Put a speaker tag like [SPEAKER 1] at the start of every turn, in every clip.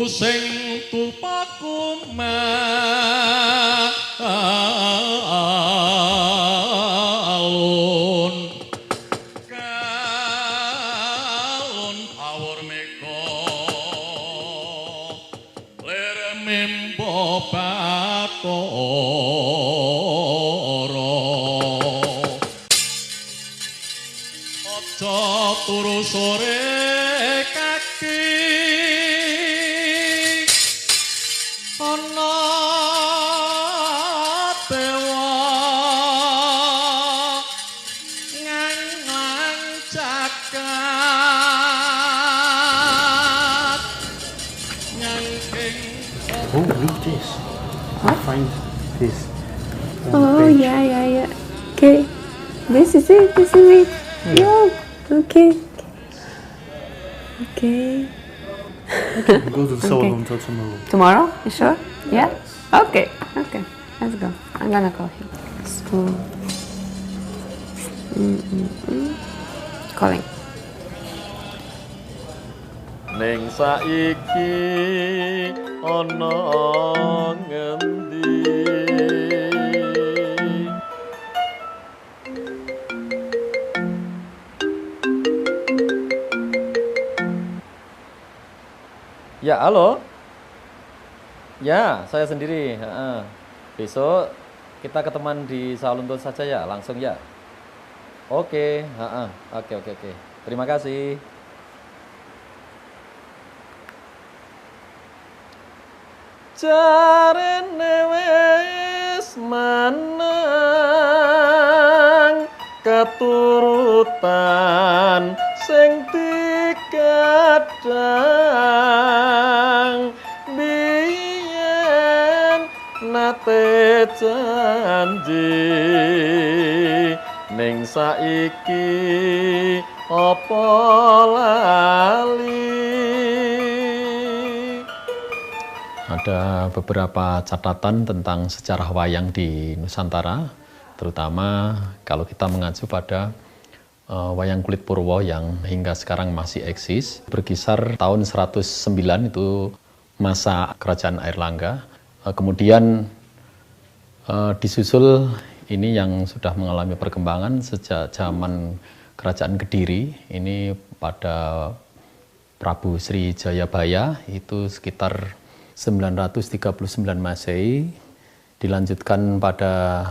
[SPEAKER 1] sing tupaku alun kalun pawur meko ler mimpo batara aja turu sore kaki ana dewa nganglang cakat nyangking.
[SPEAKER 2] Oh, look this. I find this.
[SPEAKER 3] Oh,
[SPEAKER 2] page.
[SPEAKER 3] yeah. Okay. This is it. Yeah. Okay.
[SPEAKER 2] Go to Solon till tomorrow.
[SPEAKER 3] Tomorrow? You sure? Yeah? Okay. Let's go. I'm gonna call him. So, calling.
[SPEAKER 1] Ning saiki ana ngendi ya, halo. Ya, saya sendiri. Besok kita ketemuan di Salunto saja ya, langsung ya. Oke. Oke. Terima kasih. Jarene wis menang keturutan sing digadang biyen nate janji ning saiki apa lali. Ada beberapa catatan tentang sejarah wayang di Nusantara, terutama kalau kita mengacu pada wayang kulit Purwo yang hingga sekarang masih eksis. Berkisar tahun 109 itu masa kerajaan Airlangga. Kemudian disusul ini yang sudah mengalami perkembangan sejak zaman kerajaan Kediri. Ini pada Prabu Sri Jayabaya itu sekitar 939 Masehi, dilanjutkan pada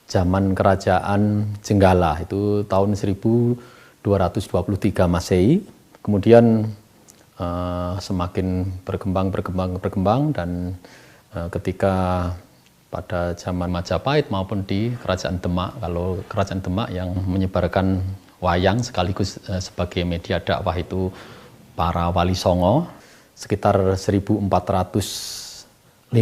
[SPEAKER 1] zaman kerajaan Jenggala itu tahun 1223 Masehi. Kemudian semakin berkembang dan ketika pada zaman Majapahit maupun di kerajaan Demak, kalau kerajaan Demak yang menyebarkan wayang sekaligus sebagai media dakwah itu para Wali Songo. Sekitar 1450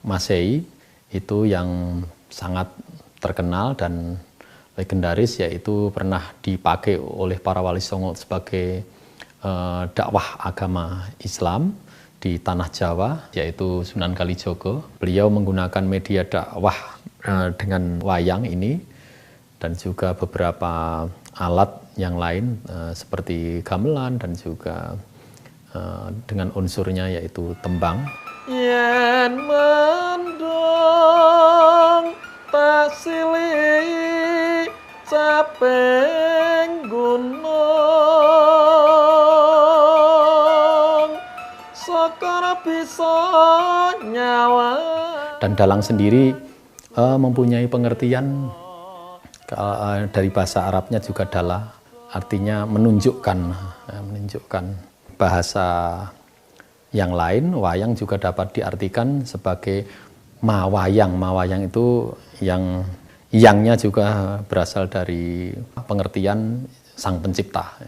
[SPEAKER 1] Masehi itu yang sangat terkenal dan legendaris, yaitu pernah dipakai oleh para Wali Songo sebagai dakwah agama Islam di tanah Jawa, yaitu Sunan Kalijogo. Beliau menggunakan media dakwah dengan wayang ini dan juga beberapa alat yang lain seperti gamelan dan juga dengan unsurnya yaitu tembang. Yen mendung tak silih caping gunung sokor bisa nyawa. Dan dalang sendiri mempunyai pengertian dari bahasa Arabnya juga dalah, artinya menunjukkan. Bahasa yang lain, wayang juga dapat diartikan sebagai mawayang. Mawayang itu yangnya juga berasal dari pengertian sang pencipta.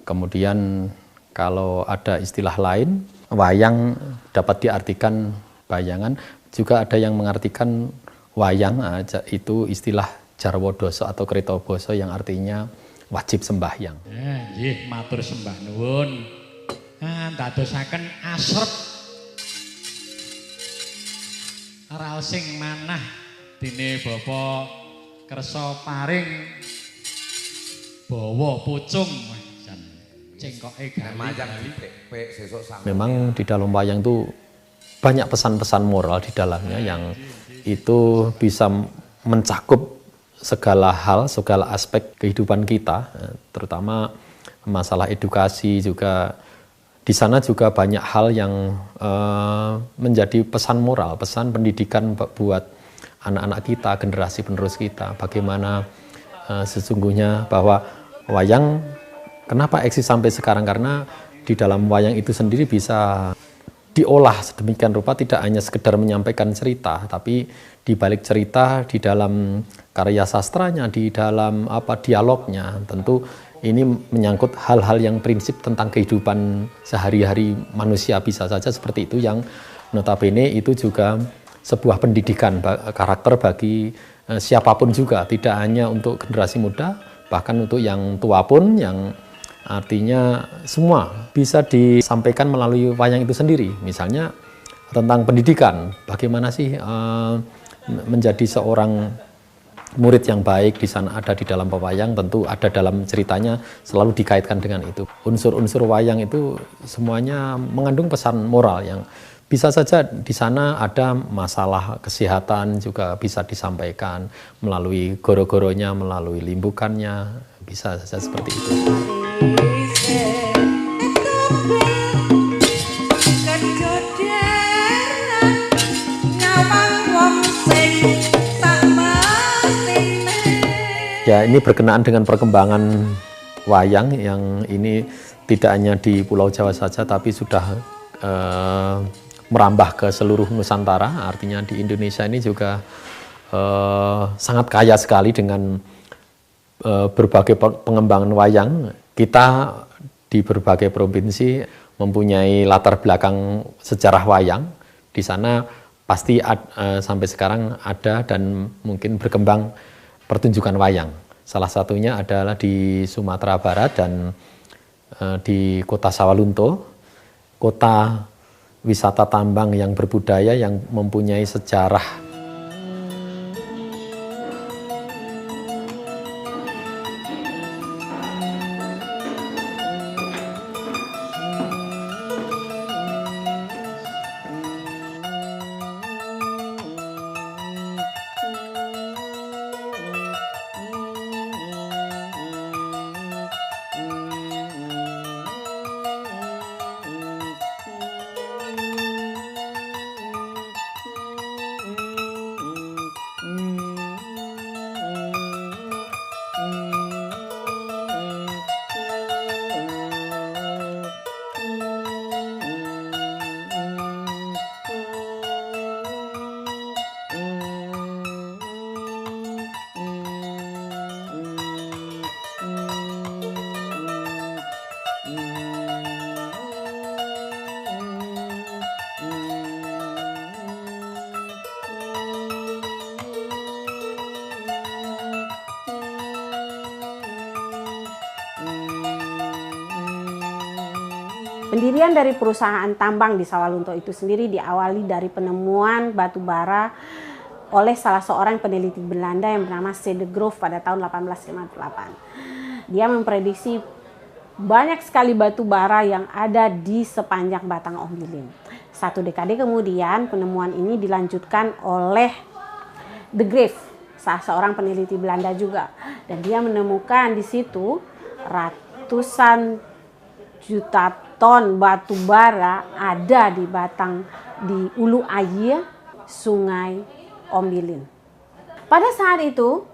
[SPEAKER 1] Kemudian kalau ada istilah lain, wayang dapat diartikan bayangan. Juga ada yang mengartikan wayang itu istilah Jarwodoso atau Kritoboso yang artinya wajib sembahyang. Nggih, matur sembah nuwun. Dadosaken asrep raos sing manah dene Bapa kersa paring bawa pucung Memang di dalam wayang itu banyak pesan-pesan moral di dalamnya yang itu bisa mencakup segala hal, segala aspek kehidupan kita, terutama masalah edukasi juga. Di sana juga banyak hal yang menjadi pesan moral, pesan pendidikan buat anak-anak kita, generasi penerus kita. Bagaimana sesungguhnya bahwa wayang kenapa eksis sampai sekarang, karena di dalam wayang itu sendiri bisa diolah sedemikian rupa, tidak hanya sekedar menyampaikan cerita, tapi di balik cerita, di dalam karya sastranya, di dalam dialognya, tentu ini menyangkut hal-hal yang prinsip tentang kehidupan sehari-hari manusia, bisa saja seperti itu, yang notabene itu juga sebuah pendidikan karakter bagi siapapun juga, tidak hanya untuk generasi muda, bahkan untuk yang tua pun, yang artinya semua bisa disampaikan melalui wayang itu sendiri. Misalnya tentang pendidikan, bagaimana sih menjadi seorang murid yang baik, di sana ada di dalam pewayang, tentu ada dalam ceritanya, selalu dikaitkan dengan itu. Unsur-unsur wayang itu semuanya mengandung pesan moral yang bisa saja di sana ada masalah kesehatan juga bisa disampaikan melalui goro-goronya, melalui limbukannya, bisa saja seperti itu. Ya, ini berkenaan dengan perkembangan wayang yang ini tidak hanya di Pulau Jawa saja, tapi sudah merambah ke seluruh Nusantara. Artinya di Indonesia ini juga sangat kaya sekali dengan berbagai pengembangan wayang. Kita di berbagai provinsi mempunyai latar belakang sejarah wayang. Di sana pasti sampai sekarang ada dan mungkin berkembang pertunjukan wayang. Salah satunya adalah di Sumatera Barat dan di kota Sawalunto, kota wisata tambang yang berbudaya, yang mempunyai sejarah.
[SPEAKER 4] Pendirian dari perusahaan tambang di Sawalunto itu sendiri diawali dari penemuan batu bara oleh salah seorang peneliti Belanda yang bernama C. de Groot pada tahun 1858. Dia memprediksi banyak sekali batu bara yang ada di sepanjang batang Ombilin. 1 dekade kemudian penemuan ini dilanjutkan oleh de Graaf, salah seorang peneliti Belanda juga, dan dia menemukan di situ ratusan juta ton batu bara ada di Ulu Air, Sungai Ombilin. Pada saat itu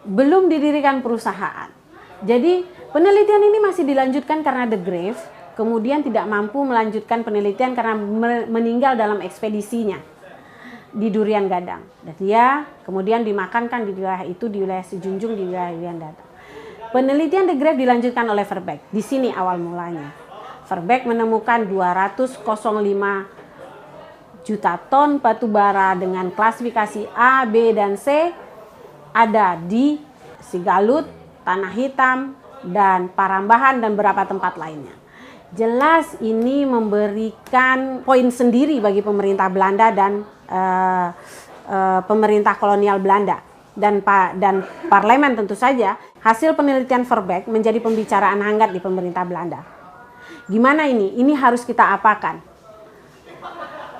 [SPEAKER 4] belum didirikan perusahaan. Jadi penelitian ini masih dilanjutkan karena de Graaf kemudian tidak mampu melanjutkan penelitian karena meninggal dalam ekspedisinya di Durian Gadang. Dan dia kemudian dimakamkan di wilayah itu, di wilayah Sejunjung, di wilayah Durian Gadang. Penelitian de Graaf dilanjutkan oleh Verbeek. Di sini awal mulanya. Verbeek menemukan 205 juta ton batu bara dengan klasifikasi A, B, dan C ada di Sigalut, Tanah Hitam, dan Parambahan, dan beberapa tempat lainnya. Jelas ini memberikan poin sendiri bagi pemerintah Belanda dan pemerintah kolonial Belanda dan parlemen tentu saja hasil penelitian Verbeek menjadi pembicaraan hangat di pemerintah Belanda. Gimana ini? Ini harus kita apakan?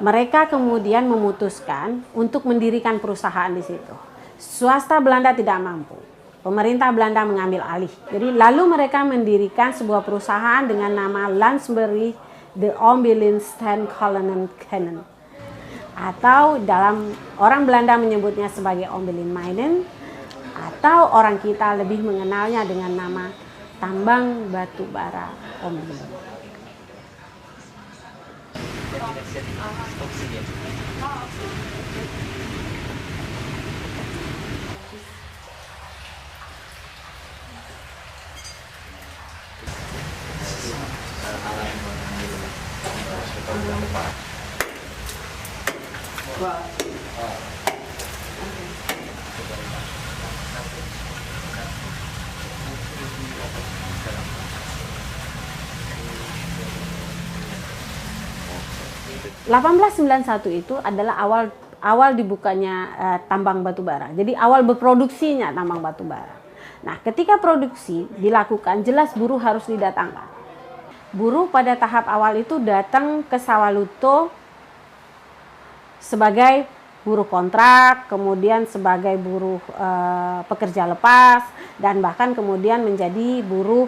[SPEAKER 4] Mereka kemudian memutuskan untuk mendirikan perusahaan di situ. Swasta Belanda tidak mampu. Pemerintah Belanda mengambil alih. Jadi lalu mereka mendirikan sebuah perusahaan dengan nama Lansbury de Ombilin Stan Kolonen Kennen. Atau dalam orang Belanda menyebutnya sebagai Ombilin Minen, atau orang kita lebih mengenalnya dengan nama tambang batu bara Ombilin. 1891 itu adalah awal dibukanya tambang batu bara. Jadi awal berproduksinya tambang batu bara. Nah, ketika produksi dilakukan, jelas buruh harus didatangkan. Buruh pada tahap awal itu datang ke Sawalunto sebagai buruh kontrak, kemudian sebagai buruh pekerja lepas, dan bahkan kemudian menjadi buruh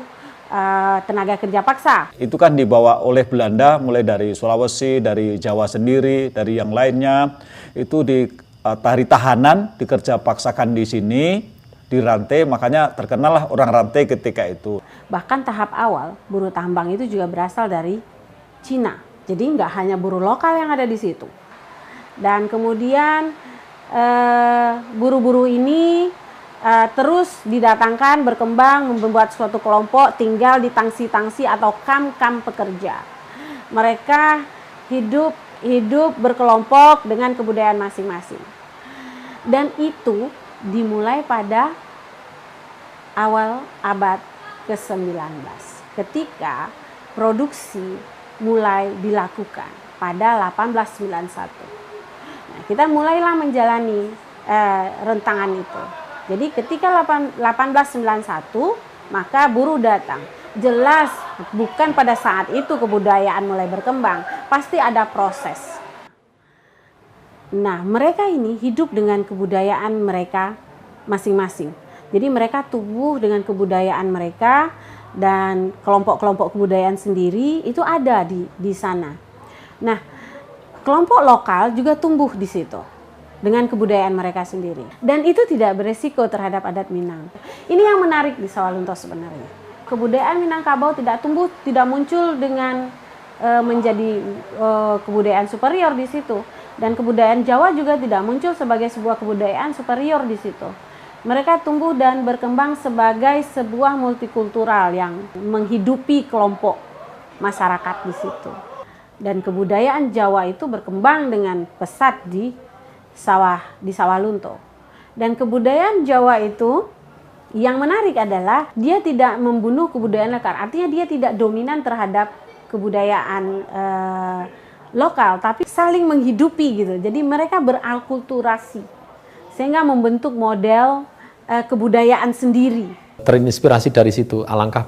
[SPEAKER 4] tenaga kerja paksa.
[SPEAKER 5] Itu kan dibawa oleh Belanda mulai dari Sulawesi, dari Jawa sendiri, dari yang lainnya. Itu ditarik tahanan, dikerja paksakan di sini, dirantai, makanya terkenallah orang rantai ketika itu. Bahkan tahap awal buruh tambang itu juga berasal dari Cina. Jadi nggak hanya buruh lokal yang ada di situ. Dan kemudian buruh-buruh ini terus didatangkan, berkembang, membuat suatu kelompok tinggal di tangsi-tangsi atau kam-kam pekerja. Mereka hidup berkelompok dengan kebudayaan masing-masing. Dan itu dimulai pada awal abad ke-19 ketika produksi mulai dilakukan pada 1891. Nah, kita mulailah menjalani rentangan itu. Jadi ketika 1891 maka buruh datang. Jelas bukan pada saat itu kebudayaan mulai berkembang, pasti ada proses. Nah, mereka ini hidup dengan kebudayaan mereka masing-masing. Jadi mereka tumbuh dengan kebudayaan mereka dan kelompok-kelompok kebudayaan sendiri itu ada di sana. Nah, kelompok lokal juga tumbuh di situ dengan kebudayaan mereka sendiri. Dan itu tidak beresiko terhadap adat Minang. Ini yang menarik di Sawalunto sebenarnya. Kebudayaan Minangkabau tidak tumbuh, tidak muncul dengan menjadi kebudayaan superior di situ. Dan kebudayaan Jawa juga tidak muncul sebagai sebuah kebudayaan superior di situ. Mereka tumbuh dan berkembang sebagai sebuah multikultural yang menghidupi kelompok masyarakat di situ. Dan kebudayaan Jawa itu berkembang dengan pesat di Sawalunto. Dan kebudayaan Jawa itu yang menarik adalah dia tidak membunuh kebudayaan lokal. Artinya dia tidak dominan terhadap kebudayaan lokal, tapi saling menghidupi gitu. Jadi mereka beralkulturasi sehingga membentuk model kebudayaan sendiri.
[SPEAKER 1] Terinspirasi dari situ. Alangkah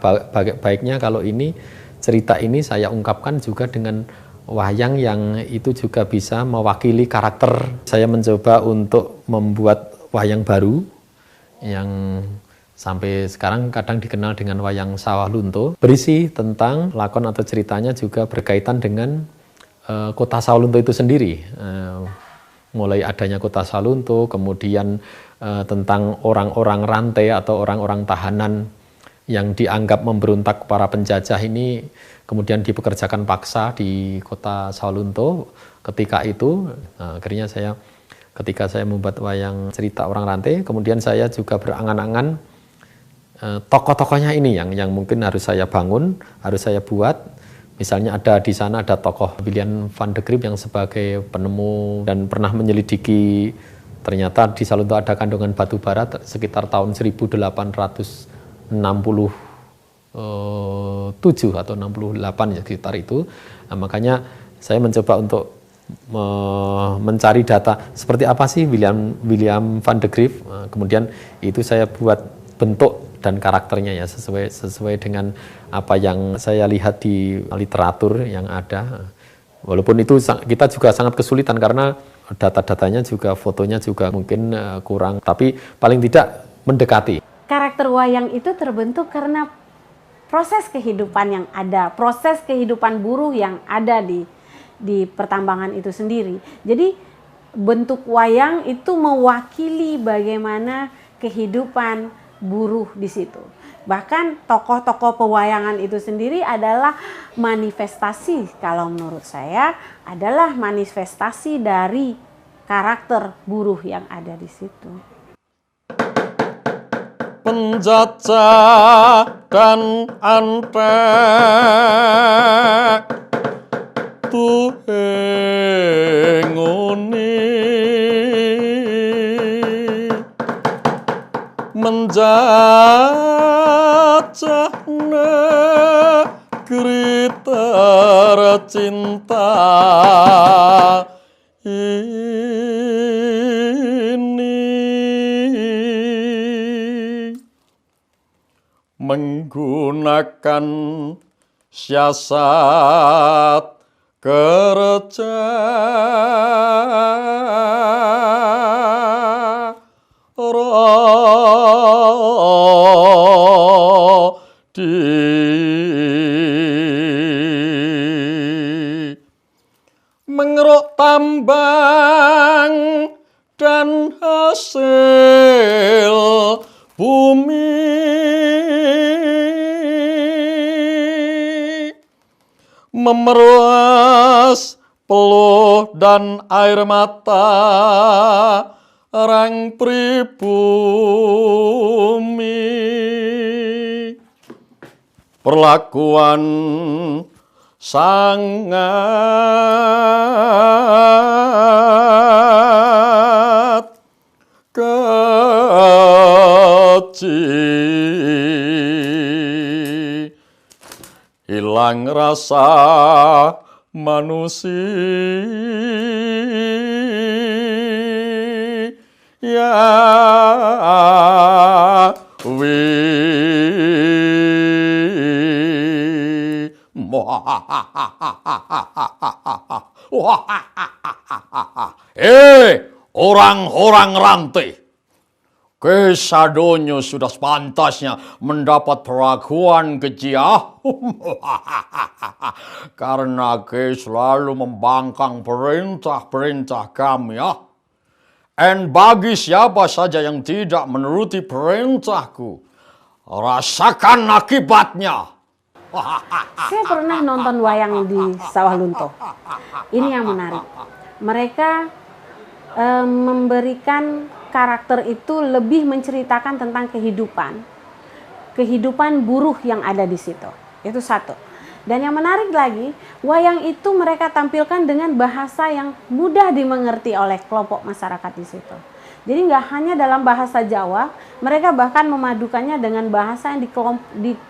[SPEAKER 1] baiknya kalau ini cerita ini saya ungkapkan juga dengan wayang yang itu juga bisa mewakili karakter. Saya mencoba untuk membuat wayang baru yang sampai sekarang kadang dikenal dengan wayang Sawalunto. Berisi tentang lakon atau ceritanya juga berkaitan dengan kota Sawalunto itu sendiri. Mulai adanya kota Sawalunto, kemudian tentang orang-orang rantai atau orang-orang tahanan yang dianggap memberontak para penjajah ini kemudian dipekerjakan paksa di kota Sawalunto. Ketika itu akhirnya ketika saya membuat wayang cerita orang rantai, kemudian saya juga berangan-angan tokoh-tokohnya ini yang mungkin harus saya bangun, harus saya buat. Misalnya di sana ada tokoh William van de Grip yang sebagai penemu dan pernah menyelidiki ternyata di Sawalunto ada kandungan batu bara sekitar tahun 1867 atau 68 ya sekitar itu. Nah, makanya saya mencoba untuk mencari data seperti apa sih William van de Grip. Kemudian itu saya buat bentuk dan karakternya ya, sesuai dengan apa yang saya lihat di literatur yang ada. Walaupun itu kita juga sangat kesulitan karena data-datanya juga, fotonya juga mungkin kurang, tapi paling tidak mendekati.
[SPEAKER 5] Karakter wayang itu terbentuk karena proses kehidupan yang ada, proses kehidupan buruh yang ada di pertambangan itu sendiri. Jadi bentuk wayang itu mewakili bagaimana kehidupan buruh di situ. Bahkan tokoh-tokoh pewayangan itu sendiri adalah manifestasi, kalau menurut saya adalah manifestasi dari karakter buruh yang ada di situ.
[SPEAKER 6] Penjajah dan antek tuhe ngoni menjajah negeri tercinta ini, menggunakan siasat kerja mengeruk tambang dan hasil bumi, memeras peluh dan air mata orang pribumi. Perlakuan sangat keji, hilang rasa orang-orang rantai, kesadonyo sudah sepantasnya mendapat perlakuan keji karena ke selalu membangkang perintah-perintah kami ya. Dan bagi siapa saja yang tidak menuruti perintahku, rasakan akibatnya.
[SPEAKER 5] Saya pernah nonton wayang di Sawah Lunto. Ini yang menarik. Mereka memberikan karakter itu lebih menceritakan tentang kehidupan buruh yang ada di situ. Itu satu. Dan yang menarik lagi, wayang itu mereka tampilkan dengan bahasa yang mudah dimengerti oleh kelompok masyarakat di situ. Jadi nggak hanya dalam bahasa Jawa, mereka bahkan memadukannya dengan bahasa yang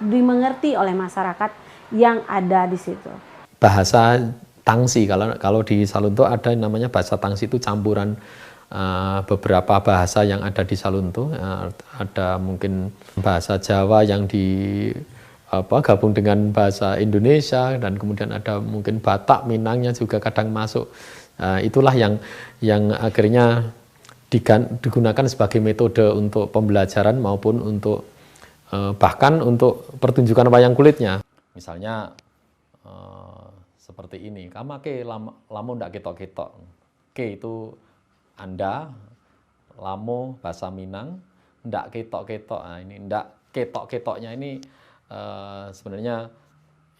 [SPEAKER 5] dimengerti oleh masyarakat yang ada di situ.
[SPEAKER 1] Bahasa Tangsi, kalau di Salunto ada yang namanya bahasa Tangsi, itu campuran beberapa bahasa yang ada di Salunto. Ada mungkin bahasa Jawa yang gabung dengan bahasa Indonesia, dan kemudian ada mungkin Batak, Minangnya juga kadang masuk. Itulah yang akhirnya digunakan sebagai metode untuk pembelajaran maupun untuk bahkan untuk pertunjukan wayang kulitnya. Misalnya seperti ini, kamake lamo ndak ketok-ketok. Ke itu Anda, lamo bahasa Minang, ndak ketok-ketok. Nah, ini ndak ketok-ketoknya ini sebenarnya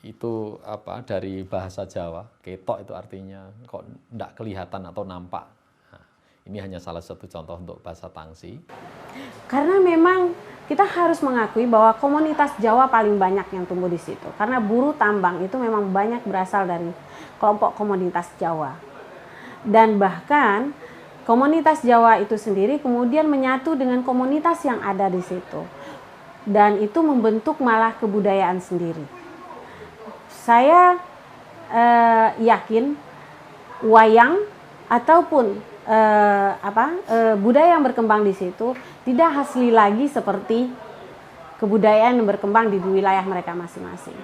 [SPEAKER 1] itu dari bahasa Jawa. Ketok itu artinya kok ndak kelihatan atau nampak. Nah, ini hanya salah satu contoh untuk bahasa Tangsi.
[SPEAKER 5] Karena memang kita harus mengakui bahwa komunitas Jawa paling banyak yang tumbuh di situ. Karena buruh tambang itu memang banyak berasal dari kelompok komunitas Jawa. Dan bahkan komunitas Jawa itu sendiri kemudian menyatu dengan komunitas yang ada di situ. Dan itu membentuk malah kebudayaan sendiri. Saya yakin wayang ataupun budaya yang berkembang di situ tidak asli lagi seperti kebudayaan yang berkembang di wilayah mereka masing-masing.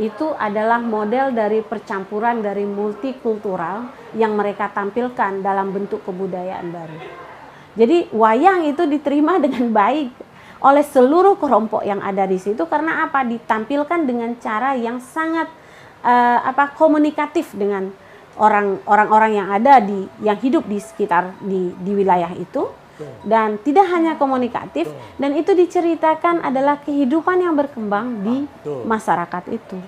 [SPEAKER 5] Itu adalah model dari percampuran dari multikultural yang mereka tampilkan dalam bentuk kebudayaan baru. Jadi wayang itu diterima dengan baik oleh seluruh kelompok yang ada di situ karena apa? Ditampilkan dengan cara yang sangat komunikatif dengan orang-orang yang ada yang hidup di sekitar di wilayah itu. Dan tidak hanya komunikatif, dan itu diceritakan adalah kehidupan yang berkembang di masyarakat itu.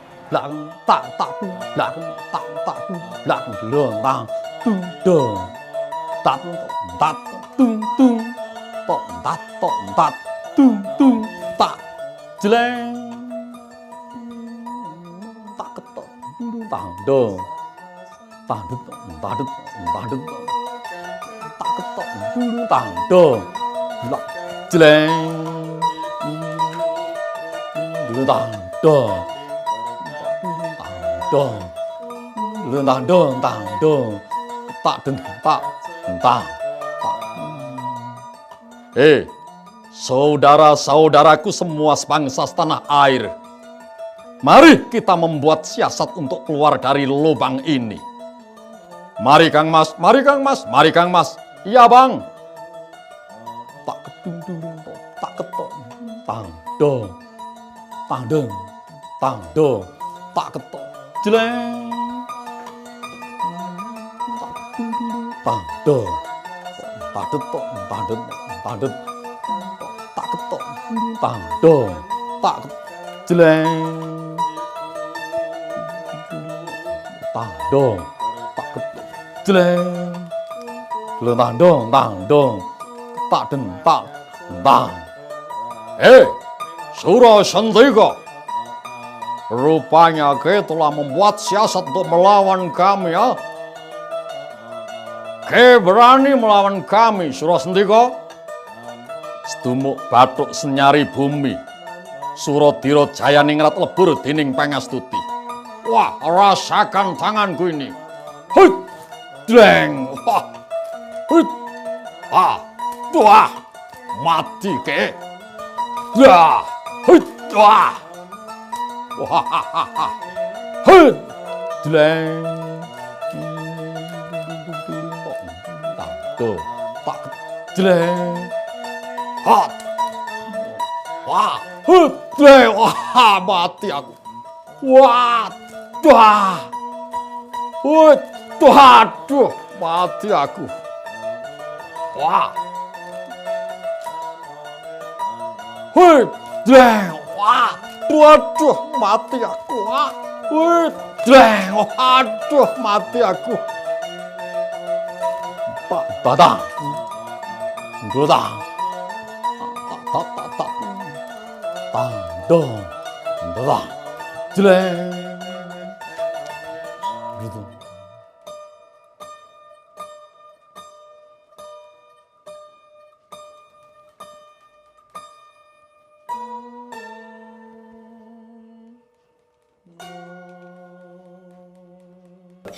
[SPEAKER 6] Saudara-saudaraku semua sebangsa setanah air, mari kita membuat siasat untuk keluar dari lubang ini. Mari Kang Mas, mari Kang Mas, mari Kang Mas. Iya Bang. Tak kedung tak ketok, tang dong, tang dong, tang dong, tak ketok, jeleng, tang dong, tak ketok, tang dong, tang dong, tak ketok, tang dong, tak jeleng, tang dong, tak ketok, jeleng. Tang dong, tak den tak tang. Sura Sandika, rupanya kau telah membuat siasat untuk melawan kami ya. Kau berani melawan kami, Sura Sandika? Setumuk bathuk senyari bumi, Suradira Jaya ningrat lebur dening Pangastuti. Wah, rasakan tanganku ini. Hut, dleng, wah. Wah, mati ke? Wah, wah, wah, jeleng, tuh, tak jeleng, hot, wah, jeleng, wah, mati aku, wah, aduh, mati aku. Wah, wah, waduh, mati aku, wah, waduh, mati aku. Pak, batang, gudang, tang, dong, batang, jeleng, gitu.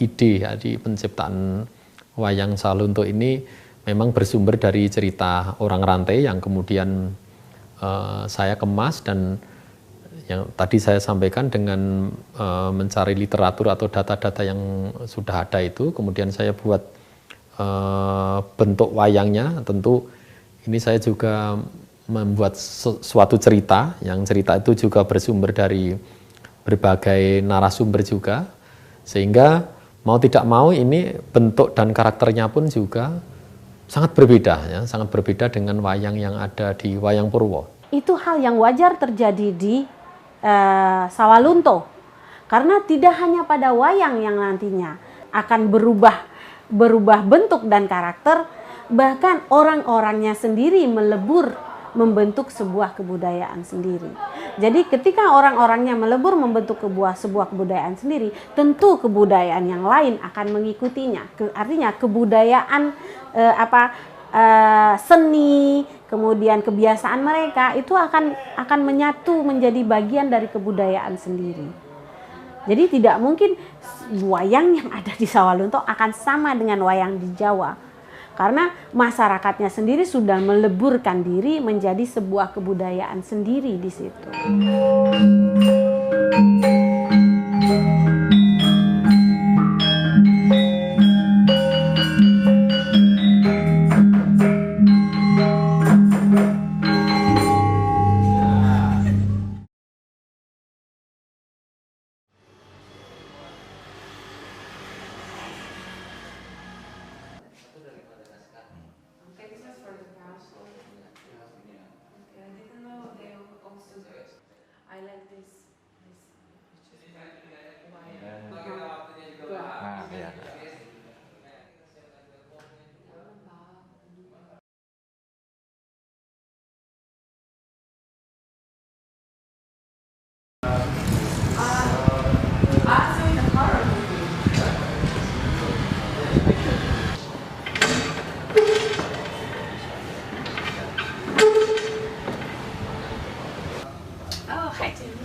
[SPEAKER 1] Ide di penciptaan wayang Salunto ini memang bersumber dari cerita orang rantai yang kemudian saya kemas dan yang tadi saya sampaikan dengan mencari literatur atau data-data yang sudah ada itu, kemudian saya buat bentuk wayangnya. Tentu ini saya juga membuat suatu cerita, yang cerita itu juga bersumber dari berbagai narasumber juga, sehingga mau tidak mau ini bentuk dan karakternya pun juga sangat berbeda, ya, sangat berbeda dengan wayang yang ada di Wayang Purwo.
[SPEAKER 5] Itu hal yang wajar terjadi di Sawalunto, karena tidak hanya pada wayang yang nantinya akan berubah bentuk dan karakter, bahkan orang-orangnya sendiri melebur membentuk sebuah kebudayaan sendiri. Jadi ketika orang-orangnya melebur membentuk sebuah kebudayaan sendiri, tentu kebudayaan yang lain akan mengikutinya. Artinya kebudayaan seni, kemudian kebiasaan mereka itu akan menyatu menjadi bagian dari kebudayaan sendiri. Jadi tidak mungkin wayang yang ada di Sawalunto akan sama dengan wayang di Jawa.
[SPEAKER 4] Karena masyarakatnya sendiri sudah meleburkan diri menjadi sebuah kebudayaan sendiri di situ.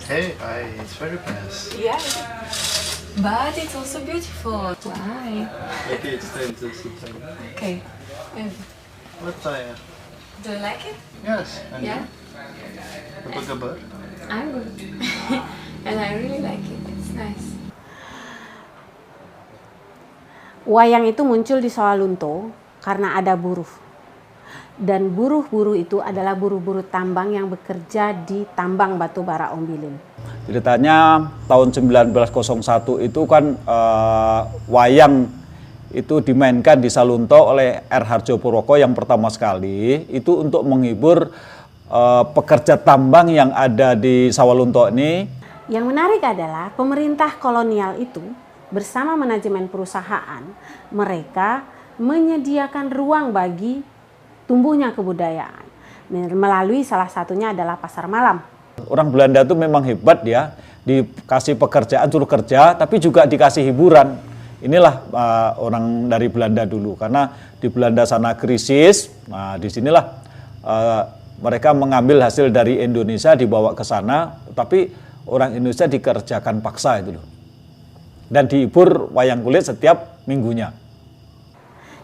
[SPEAKER 2] Hey, it's very nice.
[SPEAKER 7] Yeah, but it's also beautiful. Why?
[SPEAKER 2] Okay, it's time to sit down.
[SPEAKER 7] Okay. Maybe.
[SPEAKER 2] What time?
[SPEAKER 7] Do you like it?
[SPEAKER 2] Yes, and
[SPEAKER 7] Yeah.
[SPEAKER 2] apa kabar?
[SPEAKER 7] I'm good. And I really like it. It's nice.
[SPEAKER 4] Wayang itu muncul di Sawalunto karena ada buruh. Dan buruh-buruh itu adalah buruh-buruh tambang yang bekerja di tambang batu bara Ombilin.
[SPEAKER 8] Ceritanya tahun 1901 itu kan wayang itu dimainkan di Salunto oleh R. Harjo Purwoko yang pertama sekali itu untuk menghibur pekerja tambang yang ada di Sawalunto ini.
[SPEAKER 4] Yang menarik adalah pemerintah kolonial itu bersama manajemen perusahaan mereka menyediakan ruang bagi tumbuhnya kebudayaan melalui salah satunya adalah pasar malam.
[SPEAKER 8] Orang Belanda itu memang hebat ya, dikasih pekerjaan suruh kerja tapi juga dikasih hiburan. Inilah orang dari Belanda dulu karena di Belanda sana krisis. Nah, disinilah mereka mengambil hasil dari Indonesia dibawa ke sana, tapi orang Indonesia dikerjakan paksa itu loh. Dan dihibur wayang kulit setiap minggunya.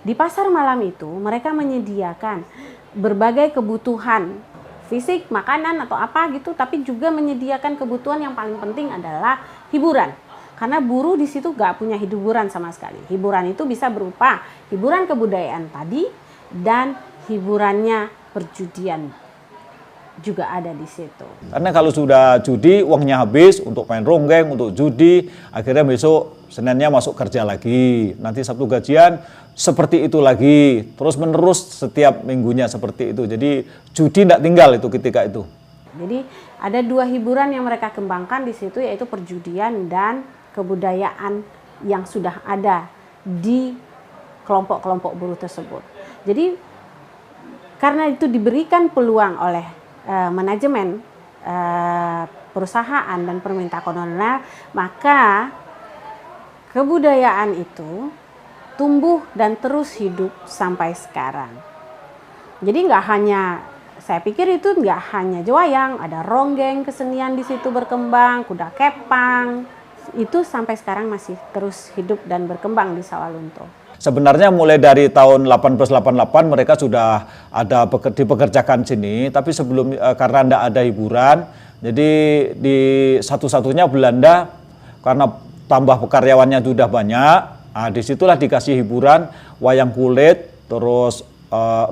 [SPEAKER 4] Di pasar malam itu mereka menyediakan berbagai kebutuhan fisik, makanan atau apa gitu, tapi juga menyediakan kebutuhan yang paling penting adalah hiburan. Karena buruh di situ gak punya hiburan sama sekali. Hiburan itu bisa berupa hiburan kebudayaan tadi dan hiburannya perjudian juga ada di situ.
[SPEAKER 8] Karena kalau sudah judi uangnya habis untuk main ronggeng, untuk judi, akhirnya besok Seninnya masuk kerja lagi, nanti Sabtu gajian seperti itu lagi, terus menerus setiap minggunya seperti itu. Jadi judi tidak tinggal itu ketika itu.
[SPEAKER 4] Jadi ada dua hiburan yang mereka kembangkan di situ, yaitu perjudian dan kebudayaan yang sudah ada di kelompok-kelompok buruh tersebut. Jadi karena itu diberikan peluang oleh manajemen perusahaan dan pemerintah kolonial, maka kebudayaan itu tumbuh dan terus hidup sampai sekarang. Jadi nggak hanya, saya pikir itu nggak hanya wayang, ada ronggeng, kesenian di situ berkembang, kuda kepang, itu sampai sekarang masih terus hidup dan berkembang di Sawalunto.
[SPEAKER 8] Sebenarnya mulai dari tahun 1888 mereka sudah ada dipekerjakan sini, tapi sebelum karena tidak ada hiburan, jadi di satu-satunya Belanda karena tambah karyawannya sudah banyak, nah, disitulah dikasih hiburan wayang kulit, terus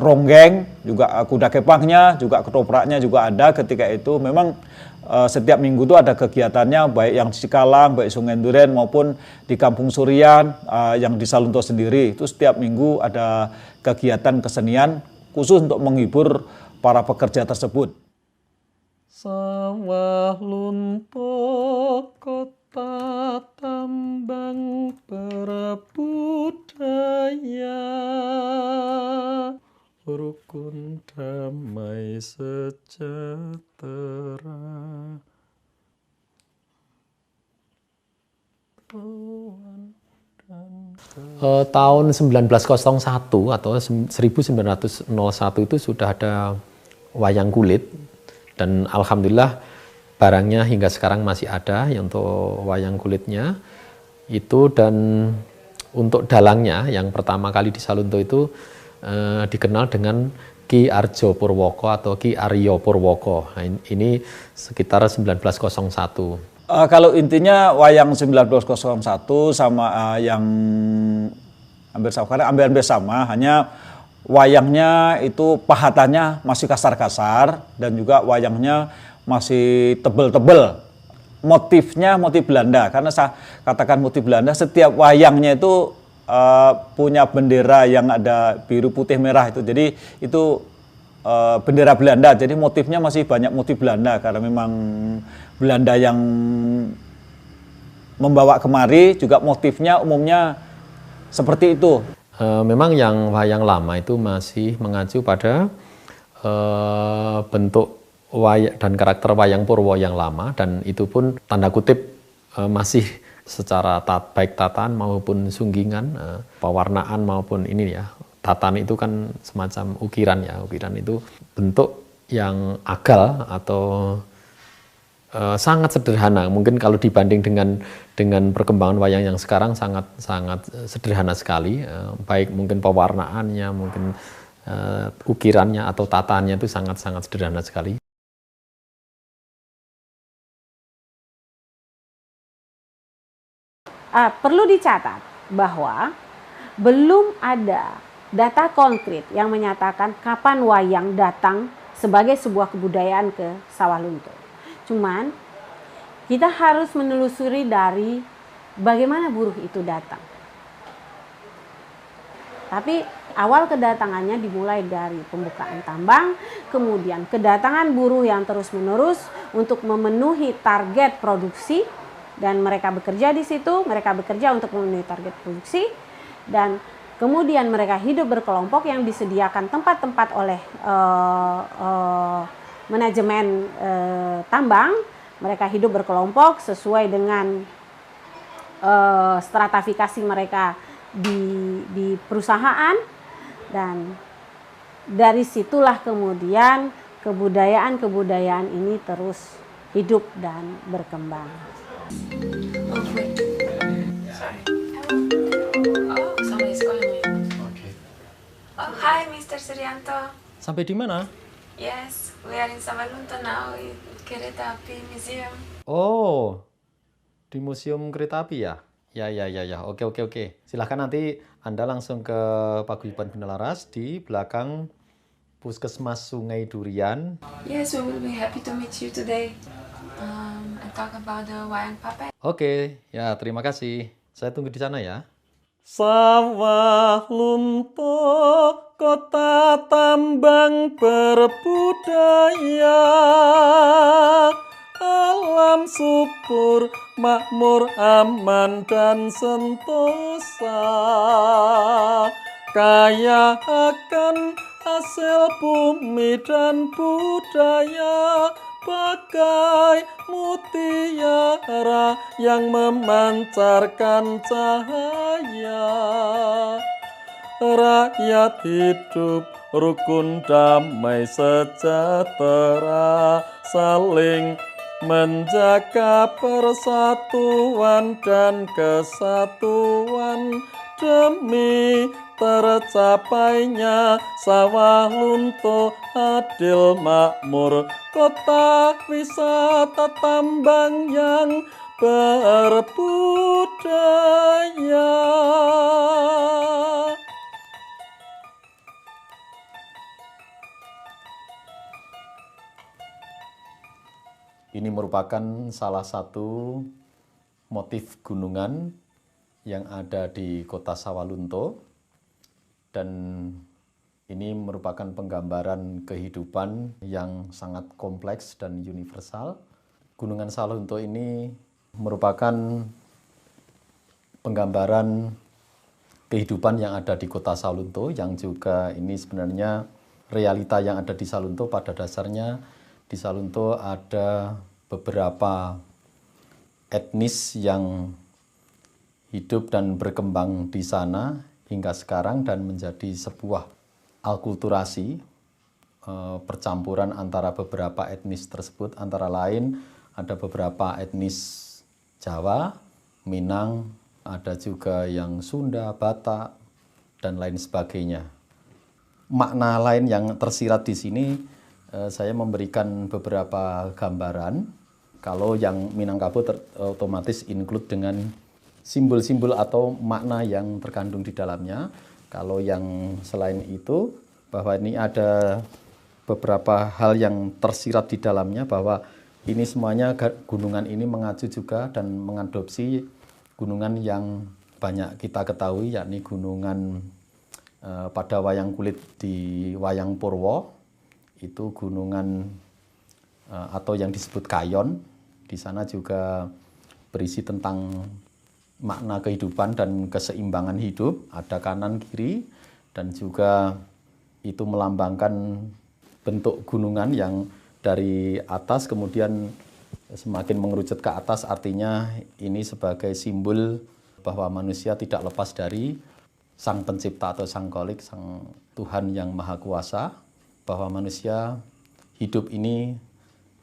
[SPEAKER 8] ronggeng, juga kuda kepangnya, juga ketopraknya juga ada ketika itu. Memang setiap minggu itu ada kegiatannya, baik yang di Cikalang, baik Sungai Duren maupun di Kampung Surian, yang di Salunto sendiri. Itu setiap minggu ada kegiatan kesenian khusus untuk menghibur para pekerja tersebut.
[SPEAKER 6] Sawah lunto kota tambang berbudaya, rukun damai sejahtera.
[SPEAKER 1] Tahun 1901 atau 1901 itu sudah ada wayang kulit, dan alhamdulillah barangnya hingga sekarang masih ada untuk wayang kulitnya itu. Dan untuk dalangnya yang pertama kali di Salunto itu dikenal dengan Ki Arjo Purwoko atau Ki Aryo Purwoko. Nah, ini sekitar 1901.
[SPEAKER 8] Kalau intinya wayang 1901 sama yang hampir sama, karena hampir sama, hanya wayangnya itu pahatannya masih kasar-kasar dan juga wayangnya masih tebel-tebel. Motifnya motif Belanda, karena saya katakan motif Belanda, setiap wayangnya itu punya bendera yang ada biru, putih, merah itu. Jadi itu bendera Belanda. Jadi motifnya masih banyak motif Belanda karena memang Belanda yang membawa kemari, juga motifnya umumnya seperti itu.
[SPEAKER 1] Memang yang wayang lama itu masih mengacu pada bentuk wayang dan karakter wayang Purwo yang lama, dan itu pun tanda kutip masih secara baik tataan maupun sunggingan, pewarnaan maupun ini ya, tataan itu kan semacam ukiran ya, ukiran itu bentuk yang agal atau sangat sederhana. Mungkin kalau dibanding dengan perkembangan wayang yang sekarang sangat sederhana sekali, baik mungkin pewarnaannya, mungkin ukirannya atau tataannya itu sangat sederhana sekali.
[SPEAKER 4] Perlu dicatat bahwa belum ada data konkret yang menyatakan kapan wayang datang sebagai sebuah kebudayaan ke Sawalunto. Cuman kita harus menelusuri dari bagaimana buruh itu datang. Tapi awal kedatangannya dimulai dari pembukaan tambang, kemudian kedatangan buruh yang terus-menerus untuk memenuhi target produksi. Dan mereka bekerja di situ, mereka bekerja untuk memenuhi target produksi, dan kemudian mereka hidup berkelompok yang disediakan tempat-tempat oleh manajemen tambang. Mereka hidup berkelompok sesuai dengan stratifikasi mereka di perusahaan, dan dari situlah kemudian kebudayaan ini terus hidup dan berkembang.
[SPEAKER 7] Oh, wait. Sorry. Oh, somebody's calling me.
[SPEAKER 1] Okay.
[SPEAKER 7] Oh, hi, Mr. Suryanto.
[SPEAKER 1] Sampai di mana?
[SPEAKER 7] Yes, we are in Sawalunto now in Kereta Api Museum.
[SPEAKER 1] Oh, di Museum Kereta Api ya? Ya. Oke. Silahkan nanti Anda langsung ke Paguyuban Binalaras di belakang Puskesmas Sungai Durian.
[SPEAKER 7] Yes, we will be happy to meet you today. And talk about the wayang puppet.
[SPEAKER 1] Oke, ya terima kasih. Saya tunggu di sana ya.
[SPEAKER 6] Sawalunto, kota tambang berbudaya, alam subur, makmur, aman dan sentosa, kaya akan hasil bumi dan budaya, bagai mutiara yang memancarkan cahaya. Rakyat hidup rukun, damai, sejahtera, saling menjaga persatuan dan kesatuan demi tercapainya Sawalunto adil makmur, kota wisata tambang yang berbudaya.
[SPEAKER 1] Ini merupakan salah satu motif gunungan yang ada di kota Sawalunto, dan ini merupakan penggambaran kehidupan yang sangat kompleks dan universal. Gunungan Sawalunto ini merupakan penggambaran kehidupan yang ada di kota Sawalunto, yang juga ini sebenarnya realita yang ada di Sawalunto. Pada dasarnya di Sawalunto ada beberapa etnis yang hidup dan berkembang di sana hingga sekarang dan menjadi sebuah alkulturasi, percampuran antara beberapa etnis tersebut, antara lain ada beberapa etnis Jawa, Minang, ada juga yang Sunda, Batak, dan lain sebagainya. makna lain yang tersirat di sini, saya memberikan beberapa gambaran. Kalau yang Minangkabau otomatis include dengan simbol-simbol atau makna yang terkandung di dalamnya. Kalau yang selain itu, bahwa ini ada beberapa hal yang tersirat di dalamnya, bahwa ini semuanya gunungan ini mengacu juga dan mengadopsi gunungan yang banyak kita ketahui, yakni gunungan pada wayang kulit di Wayang Purwo, itu gunungan atau yang disebut Kayon. Di sana juga berisi tentang makna kehidupan dan keseimbangan hidup, ada kanan kiri, dan juga itu melambangkan bentuk gunungan yang dari atas kemudian semakin mengerucut ke atas, artinya ini sebagai simbol bahwa manusia tidak lepas dari Sang Pencipta atau Sang Kholik, Sang Tuhan yang Maha Kuasa, bahwa manusia hidup ini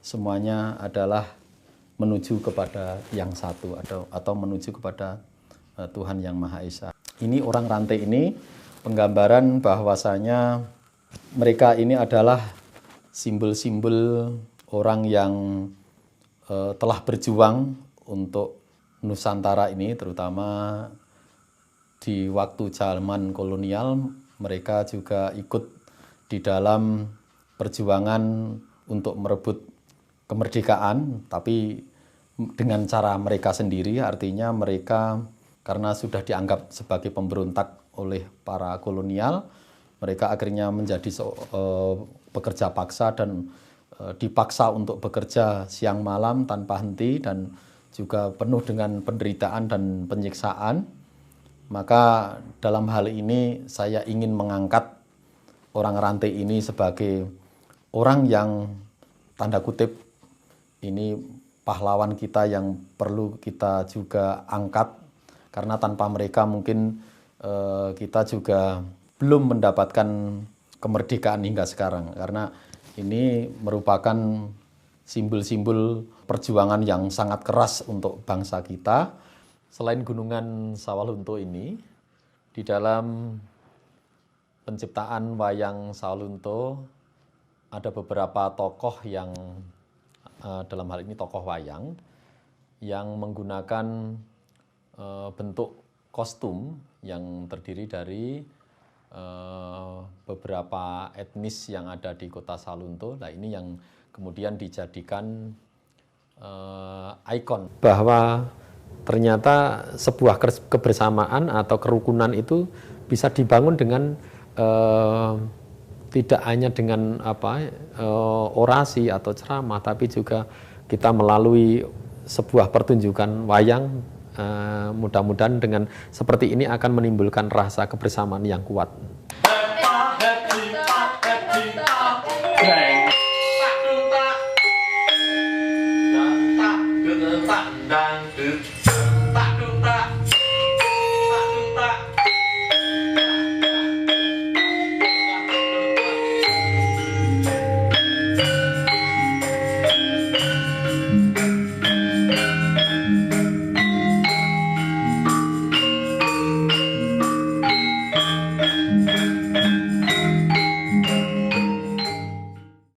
[SPEAKER 1] semuanya adalah menuju kepada yang satu atau menuju kepada Tuhan yang Maha Esa. Ini orang rantai ini penggambaran bahwasanya mereka ini adalah simbol-simbol orang yang telah berjuang untuk Nusantara ini, terutama di waktu zaman kolonial. Mereka juga ikut di dalam perjuangan untuk merebut kemerdekaan, tapi dengan cara mereka sendiri, artinya mereka karena sudah dianggap sebagai pemberontak oleh para kolonial, mereka akhirnya menjadi pekerja paksa dan dipaksa untuk bekerja siang malam tanpa henti dan juga penuh dengan penderitaan dan penyiksaan. Maka dalam hal ini saya ingin mengangkat orang rantai ini sebagai orang yang tanda kutip ini pahlawan kita yang perlu kita juga angkat, karena tanpa mereka mungkin kita juga belum mendapatkan kemerdekaan hingga sekarang, karena ini merupakan simbol-simbol perjuangan yang sangat keras untuk bangsa kita. Selain gunungan Sawalunto ini, di dalam penciptaan wayang Sawalunto ada beberapa tokoh yang dalam hal ini tokoh wayang yang menggunakan bentuk kostum yang terdiri dari beberapa etnis yang ada di kota Sawalunto. Nah, ini yang kemudian dijadikan ikon bahwa ternyata sebuah kebersamaan atau kerukunan itu bisa dibangun dengan tidak hanya dengan orasi atau ceramah, tapi juga kita melalui sebuah pertunjukan wayang. Mudah-mudahan dengan seperti ini akan menimbulkan rasa kebersamaan yang kuat.